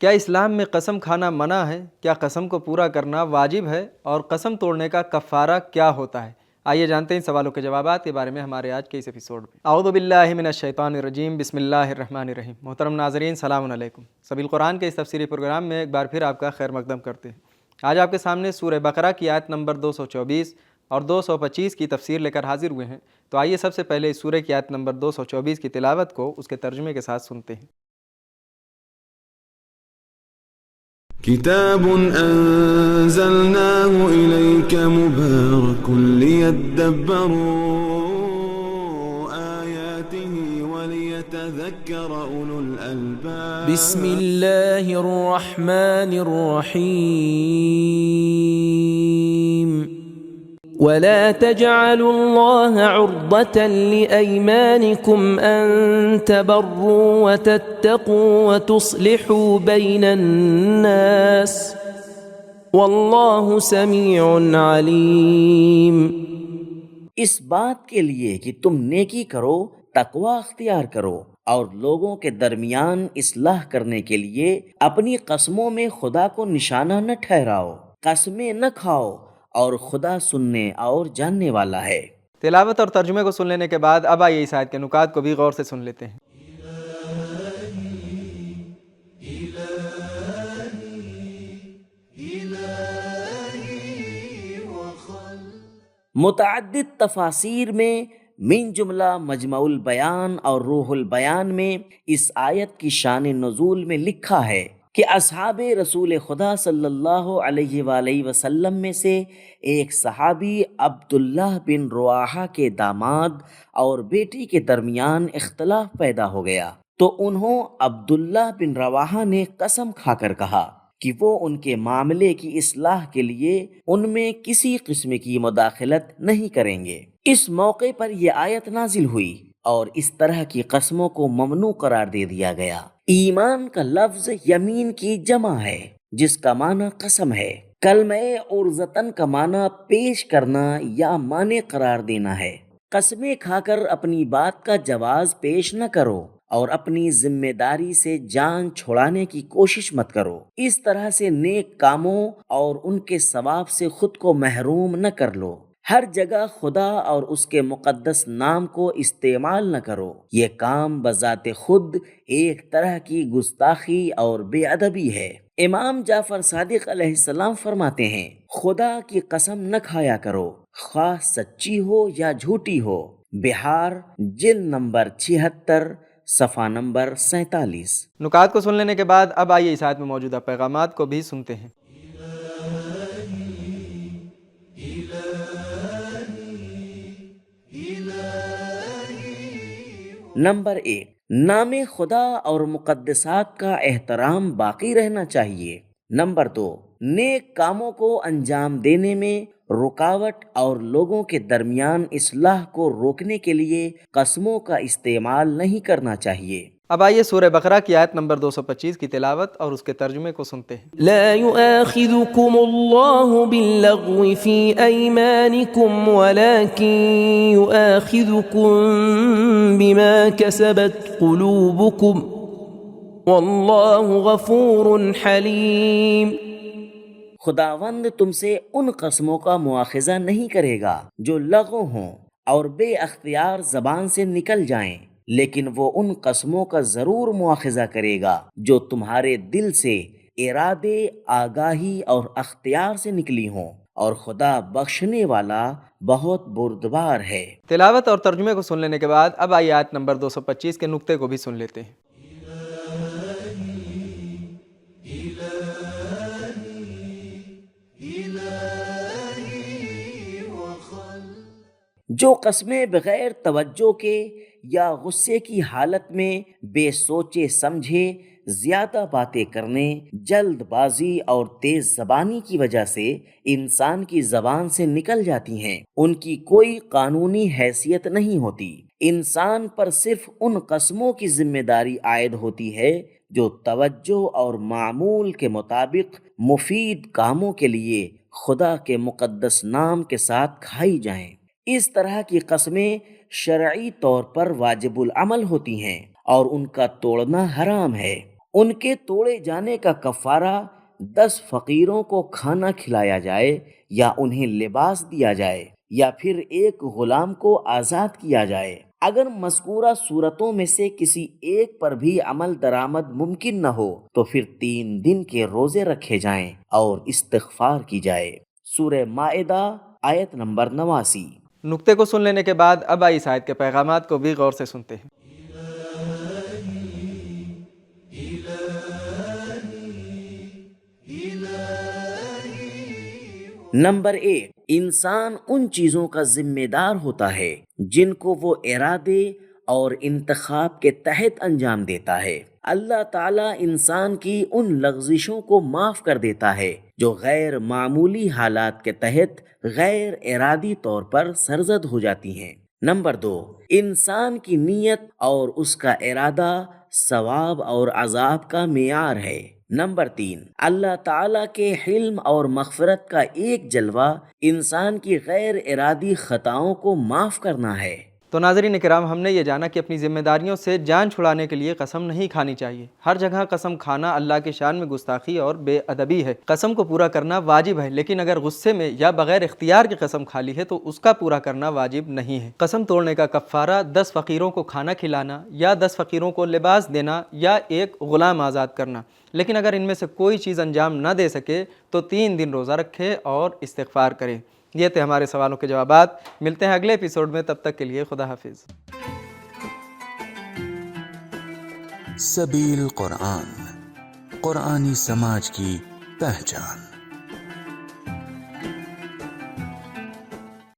کیا اسلام میں قسم کھانا منع ہے؟ کیا قسم کو پورا کرنا واجب ہے؟ اور قسم توڑنے کا کفارہ کیا ہوتا ہے؟ آئیے جانتے ہیں سوالوں کے جوابات کے بارے میں ہمارے آج کے اس ایپیسوڈ میں۔ اعوذ باللہ من الشیطان الرجیم، بسم اللہ الرحمن الرحیم۔ محترم ناظرین، سلام علیکم۔ سبیل قرآن کے اس تفسیری پروگرام میں ایک بار پھر آپ کا خیر مقدم کرتے ہیں۔ آج آپ کے سامنے سورہ بقرہ کی آیت نمبر 224 اور 225 کی تفسیر لے کر حاضر ہوئے ہیں۔ تو آئیے سب سے پہلے اس سورہ کی آیت نمبر 224 کی تلاوت کو اس کے ترجمے کے ساتھ سنتے ہیں۔ كتاب أنزلناه إليك مبارك ليدبروا آياته وليتذكر أولو الألباب بسم الله الرحمن الرحيم ولا تجعلوا الله عرضة لأيمانكم أن تبروا وتتقوا وتصلحوا بين الناس والله سميع عليم۔ اس بات کے لیے کہ تم نیکی کرو، تقوی اختیار کرو اور لوگوں کے درمیان اصلاح کرنے کے لیے اپنی قسموں میں خدا کو نشانہ نہ ٹھہراؤ، قسمیں نہ کھاؤ اور خدا سننے اور جاننے والا ہے۔ تلاوت اور ترجمے کو سن لینے کے بعد اب آئیے اس آیت کے نکات کو بھی غور سے سن لیتے ہیں۔ متعدد تفاسیر میں من جملہ مجمع البیان اور روح البیان میں اس آیت کی شان نزول میں لکھا ہے کہ اصحاب رسول خدا صلی اللہ علیہ وآلہ وسلم میں سے ایک صحابی عبداللہ بن رواحہ کے داماد اور بیٹی کے درمیان اختلاف پیدا ہو گیا، تو انہوں عبداللہ بن رواحہ نے قسم کھا کر کہا کہ وہ ان کے معاملے کی اصلاح کے لیے ان میں کسی قسم کی مداخلت نہیں کریں گے۔ اس موقع پر یہ آیت نازل ہوئی اور اس طرح کی قسموں کو ممنوع قرار دے دیا گیا۔ ایمان کا لفظ یمین کی جمع ہے جس کا معنی قسم ہے۔ کلمہ عرضتن کا معنی پیش کرنا یا معنی قرار دینا ہے۔ قسمیں کھا کر اپنی بات کا جواز پیش نہ کرو اور اپنی ذمہ داری سے جان چھڑانے کی کوشش مت کرو۔ اس طرح سے نیک کاموں اور ان کے ثواب سے خود کو محروم نہ کر لو۔ ہر جگہ خدا اور اس کے مقدس نام کو استعمال نہ کرو۔ یہ کام بذات خود ایک طرح کی گستاخی اور بے ادبی ہے۔ امام جعفر صادق علیہ السلام فرماتے ہیں، خدا کی قسم نہ کھایا کرو، خواہ سچی ہو یا جھوٹی ہو۔ بہار جلد نمبر 76 صفحہ نمبر 47۔ نکات کو سن لینے کے بعد اب آئیے اس آیت میں موجودہ پیغامات کو بھی سنتے ہیں۔ نمبر 1، نام خدا اور مقدسات کا احترام باقی رہنا چاہیے۔ نمبر 2، نیک کاموں کو انجام دینے میں رکاوٹ اور لوگوں کے درمیان اصلاح کو روکنے کے لیے قسموں کا استعمال نہیں کرنا چاہیے۔ اب آئیے سورہ بقرہ کی آیت نمبر 225 کی تلاوت اور اس کے ترجمے کو سنتے ہیں۔ لا يؤاخذكم الله باللغو في أيمانكم ولكن يؤاخذكم بما كسبت قلوبكم والله غفور حليم۔ خداوند تم سے ان قسموں کا مواخذہ نہیں کرے گا جو لغو ہوں اور بے اختیار زبان سے نکل جائیں، لیکن وہ ان قسموں کا ضرور مواخذہ کرے گا جو تمہارے دل سے ارادے، آگاہی اور اختیار سے نکلی ہوں، اور خدا بخشنے والا بہت بردبار ہے۔ تلاوت اور ترجمے کو سن لینے کے بعد اب آئیے آیت نمبر 225 کے نقطے کو بھی سن لیتے ہیں۔ جو قسمیں بغیر توجہ کے یا غصے کی حالت میں بے سوچے سمجھے زیادہ باتیں کرنے، جلد بازی اور تیز زبانی کی وجہ سے انسان کی زبان سے نکل جاتی ہیں، ان کی کوئی قانونی حیثیت نہیں ہوتی۔ انسان پر صرف ان قسموں کی ذمہ داری عائد ہوتی ہے جو توجہ اور معمول کے مطابق مفید کاموں کے لیے خدا کے مقدس نام کے ساتھ کھائی جائیں۔ اس طرح کی قسمیں شرعی طور پر واجب العمل ہوتی ہیں اور ان کا توڑنا حرام ہے۔ ان کے توڑے جانے کا کفارہ 10 فقیروں کو کھانا کھلایا جائے یا انہیں لباس دیا جائے یا پھر ایک غلام کو آزاد کیا جائے۔ اگر مذکورہ صورتوں میں سے کسی ایک پر بھی عمل درآمد ممکن نہ ہو تو پھر 3 دن کے روزے رکھے جائیں اور استغفار کی جائے۔ سورہ مائدہ آیت نمبر 89۔ نقطے کو سن لینے کے بعد اب آئی اس آیت کے پیغامات کو بھی غور سے سنتے ہیں۔ نمبر 1، انسان ان چیزوں کا ذمہ دار ہوتا ہے جن کو وہ ارادے اور انتخاب کے تحت انجام دیتا ہے۔ اللہ تعالیٰ انسان کی ان لغزشوں کو معاف کر دیتا ہے جو غیر معمولی حالات کے تحت غیر ارادی طور پر سرزد ہو جاتی ہیں۔ نمبر 2، انسان کی نیت اور اس کا ارادہ ثواب اور عذاب کا معیار ہے۔ نمبر 3، اللہ تعالیٰ کے حلم اور مغفرت کا ایک جلوہ انسان کی غیر ارادی خطاؤں کو معاف کرنا ہے۔ تو ناظرین کرام، ہم نے یہ جانا کہ اپنی ذمہ داریوں سے جان چھڑانے کے لیے قسم نہیں کھانی چاہیے۔ ہر جگہ قسم کھانا اللہ کی شان میں گستاخی اور بے ادبی ہے۔ قسم کو پورا کرنا واجب ہے، لیکن اگر غصے میں یا بغیر اختیار کی قسم کھا لی ہے تو اس کا پورا کرنا واجب نہیں ہے۔ قسم توڑنے کا کفارہ 10 فقیروں کو کھانا کھلانا یا 10 فقیروں کو لباس دینا یا ایک غلام آزاد کرنا، لیکن اگر ان میں سے کوئی چیز انجام نہ دے سکے تو 3 دن روزہ رکھے اور استغفار کرے۔ یہ تھے ہمارے سوالوں کے جوابات۔ ملتے ہیں اگلے ایپیسوڈ میں، تب تک کے لیے خدا حافظ۔ سبیل قرآن، قرآنی سماج کی پہچان۔